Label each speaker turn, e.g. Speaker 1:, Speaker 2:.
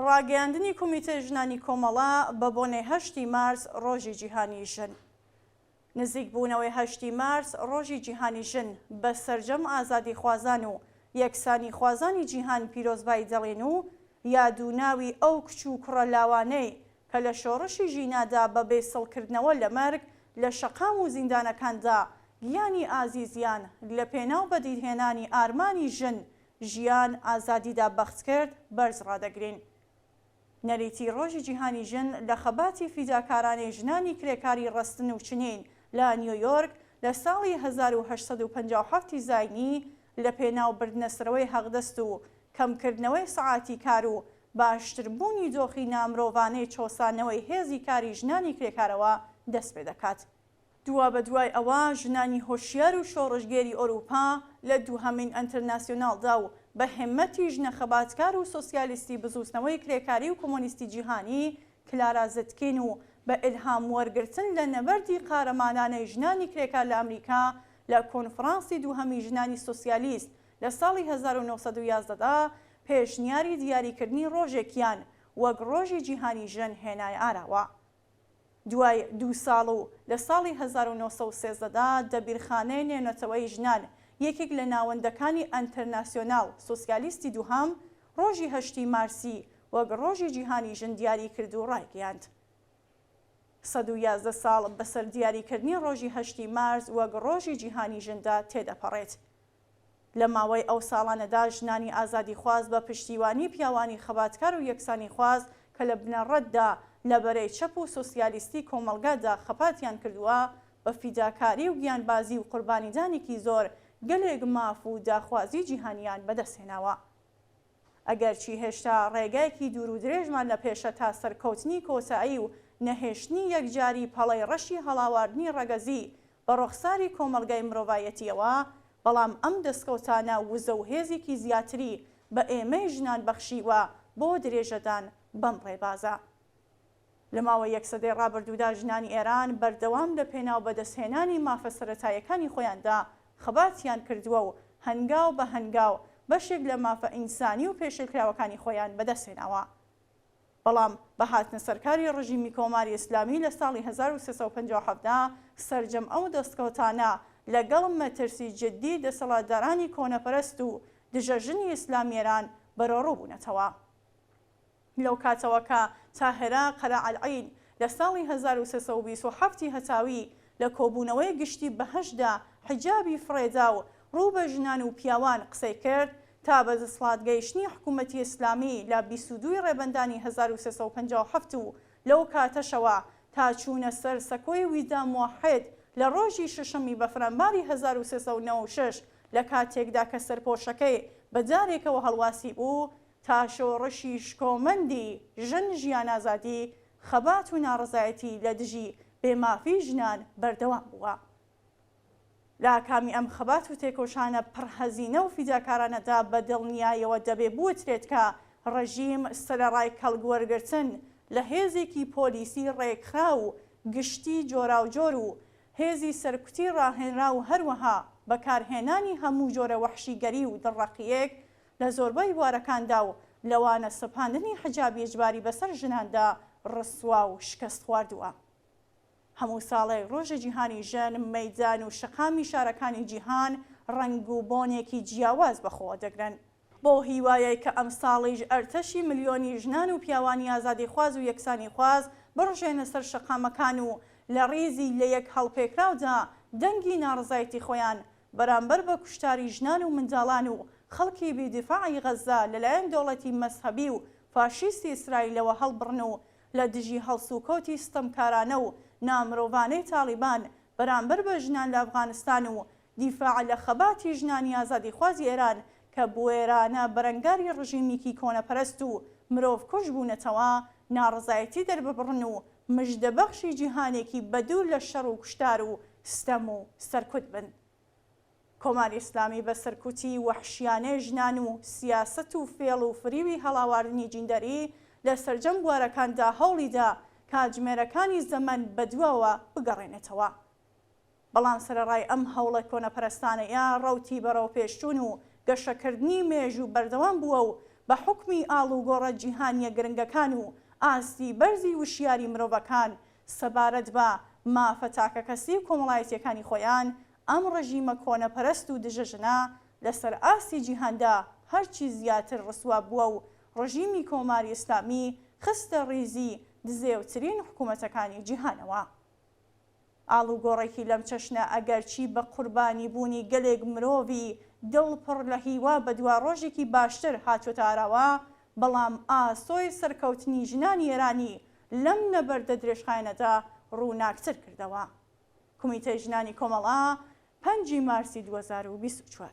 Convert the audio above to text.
Speaker 1: ڕاگەیاندنی کۆمیتەی ژنانی کۆمەڵە بە بۆنەی 8 مارس ڕۆژی جیهانی ژن. نزیک بوونەوەی 8 مارس ڕۆژی جیهانی ژن بە سەرجەم ئازادی خوازان و یەکسانی خوازانی جیهان پیرۆزبایی دەڵێن و یادوناوی ئەو کچ و کوڕە لاوانەی کە لە شۆڕشی ژینادا بە بێسەڵکردنەوە لە مەرگ لە شەقام و زیندانەکاندا گیانی ئازیزیان لە پێناو بەدیدهێنانی ئارمانی ژن ژیان ئازادیدا بەخت کرد بەرز ڕادەگرین. نەریتی ڕۆژی جیهانی ژن لە خەباتی فیداکارانی ژنانی کرێکاری ڕستن و چنین لە نیویۆرک لە ساڵی 1857 زاینی لە پێناو بردنەسەرەوەی هەغدەست و کەمکردنەوەی سەعاتی کار و باشتربوونی دۆخی نامرۆڤانەی چۆسانەوەی هێزی کاری ژنانی کرێکارەوە دەست پێ دەکات. دوا بە دوای ئەوە ژنانی هۆشیار و شۆڕژگێری ئۆروپا لە دووهەمین ئەنتەرناسیۆناڵدا و بە هێمەتی ژنە خەباتکار و سۆسیالیستی بزوستنەوەی کرێکاری و کۆمۆنیستی جیهانی کلارا زتکین و بە ئیلهام وەرگرتن لە نەبەردی قارەمانانەی ژنانی کرێکار لە ئەمریکا لە کۆنفرانسی دووهەمی ژنانی سۆسیالیست لە ساڵی 1911دا پێشنیاری دیاریکردنی ڕۆژێکیان وەک ڕۆژی جیهانی ژن هێنای ئاراوە. دوای 2 ساڵ و لە ساڵی 1930دا دەبیرخانەی نێونەتەوەی ژنان یەکێک لە ناوەندەکانی ئەنتەرناسیۆناڵ سۆسیالیستی دووهەم ڕۆژی 8 مارسی وەک ڕۆژی جیهانی ژن دیاری کرد و ڕایگەیاند. 111 ساڵ بەسەر دیاریکردنی ڕۆژی 8 مارس وەک ڕۆژی جیهانی ژندا تێدەپەڕێت. لە ماوەی ئەو ساڵانەدا ژنانی ئازادی خواز بە پشتیوانی پیاوانی خەباتکار و یەکسانی خواز کە لە بنەڕەتدا لە بەرەی چەپ و سۆسیالیستی کۆمەڵگادا خەپاتیان کردووە بە فیداکاری و گیانبازی و قوربانیدانێکی زۆر گەلێک ماف و داخوازی جیهانیان بەدەستهێناوە. ئەگەرچی هێشتا ڕێگایەکی دوور و درێژمان لە پێشە تا سەرکەوتنی کۆسایی و نەهێشتنی یەکجاری پەڵەی ڕەشی هەڵاواردنی ڕەگەزی بە ڕۆخساری کۆمەلگای مرۆڤایەتیەوە، بەڵام ئەم دەستکەوتانە وزە و هێزێکی زیاتری بە ئێمەی ژنان بەخشیوە بۆ درێژەدان بەم ڕێبازە. لە ماوەی 100 سەدەی ڕابردوودا ژنانی ئێران بەردەوام لە پێناو بەدەستهێنانی مافە سەرەتایەکانی خۆیاندا خەباتیان کردووە و هەنگاو بە هەنگاو بەشێک لە مافە ئینسانی و پێشێلکراوەکانی خۆیان بەدەستهێناوە. بەڵام بە هاتنە سەرکاری ڕژیمی کۆماری ئیسلامی لە ساڵی 1357دا سەرجەم ئەو دەستکەوتانە لەگەڵ مەترسی جددی دەسەڵاتدارانی کۆنەپەرست و دژەژنی ئیسلامی ئێران بەرەوڕوو بوونەتەوە. لەو کاتەوە کە تاهێرا قەرەعەلعین لە ساڵی 1327 هەتاوی لە کۆبوونەوەی گشتی بەهەشدا حیجابی فڕێدا و ڕوو بە ژنان و پیاوان قسەی کرد تا بە دەسەڵاتگەیشتنی حکوومەتی ئیسلامی لە 22 ڕێبەندانی 1357 و لەو کاتەشەوە تا چوونە سەر سەکۆی ویدا موحید لە ڕۆژی شەشەمی بەفرەنباری 1396 لە کاتێکدا کە سەرپۆشەکەی بەجارێکەوە هەڵواسی بوو تا شۆڕشی شکۆمەندی ژن ژیان ئازادی خەبات و ناڕزایەتی لە دژی بێمافی ژنان بەردەوام بووە. لە کامی ئەم خەبات و تێکۆشانە پڕهەزینە و فیداکارانەدا بە دڵنیایەوە دەبێ بوترێت کە ڕەژیم سەرەڕای کەڵگوەرگرتن لە هێزێکی پۆلیسی ڕێکخرا و گشتی جۆراوجۆر و هێزی سەرکوتی ڕاهێنرا و هەروەها بەکارهێنانی هەموو جۆرە وەحشیگەری و دڕەقیەک لە زۆربەی بوارەکاندا و لەوانە سەپاندنی حجابی ئیجباری بەسەر ژناندا ڕسوا و شکست خواردووە. هەموو ساڵێک ڕۆژە جیهانی ژن مەیدان و شەقامی شارەکانی جیهان ڕنگ و بۆنێکی جیاواز بەخۆوە دەگرن. بۆ هیوایە کە ئەم ساڵیش ئەرتەشی ملیۆنی ژنان و پیاوانی ئازادی خواز و یەکسانی خواز بڕژێنە سەر شەقامەکان و لە ڕێزی لە یەک هەڵپێکراودا دەنگی ناڕزایەتی خۆیان بەرامبەر بە کوشتاری ژنان و منداڵان و خەڵکی بێدیفاعی غەزا لەلایەن دەوڵەتی مەزهەبی و فاشیستی ئیسرائیلەوە هەڵبڕن و لە دژی هەڵسوکەوتی ستەمکارانە و نامرۆڤانەی تاڵیبان بەرامبەر بە ژنان لە ئەفغانستان و دیفاع لە خەباتی ژنانی ئازادی خوازی ئێران کە بۆ ئێرانە بەرەنگاری ڕژیمێکی کۆنەپەرست و مرۆڤ کوژ بوونەتەوە ناڕزایەتی دەرببڕن و مژدەبەخشی جیهانێکی بەدوور لە شەڕ و کوشتار و ستەم و سەرکوت بن. کۆماری ئیسلامی بە سەرکوتی وەحشیانەی ژنان و سیاست و فێڵ و فریوی هەڵاواردنی جیندەری لە سەرجەم بوارەکاندا هەوڵیدا کاتژمێرەکانی زەمەن بەدواوە بگەڕێنێتەوە. بەڵام سەرەڕای ئەم هەوڵە کۆنەپەرستانەیە ڕەوتی بەڕەو پێشچوون و گەشەکردنی مێژ و بەردەوام بووە و بە حکمی ئاڵوگۆڕە جیهانیە گرنگەکان و ئاستی بەرزی وشیاری مرۆڤەکان سەبارەت بە مافە تاکەکەسی و کۆمەڵایەتیەکانی خۆیان ئەم ڕژیمە کۆنەپەرست و دژەژنە لەسەر ئاستی جیهاندا هەرچی زیاتر ڕسوا بووە و ڕژیمی کۆماری ئیسلامی خستە ڕیزی دزێوترین حکوومەتەکانی جیهانەوە. ئاڵوگۆڕێکی لەم چەشنە ئەگەرچی بە قوربانی بوونی گەلێک مرۆڤی دڵپڕ لە هیوا بە دوا ڕۆژێکی باشتر هاتوۆتە ئاراوە، بەڵام ئاسۆی سەرکەوتنی ژنانی ئێرانی لەم نەبەردە درێژخایەنەدا ڕووناکتر کردەوە. کۆمیتەی ژنانی کۆمەڵا 5 مارسی 2024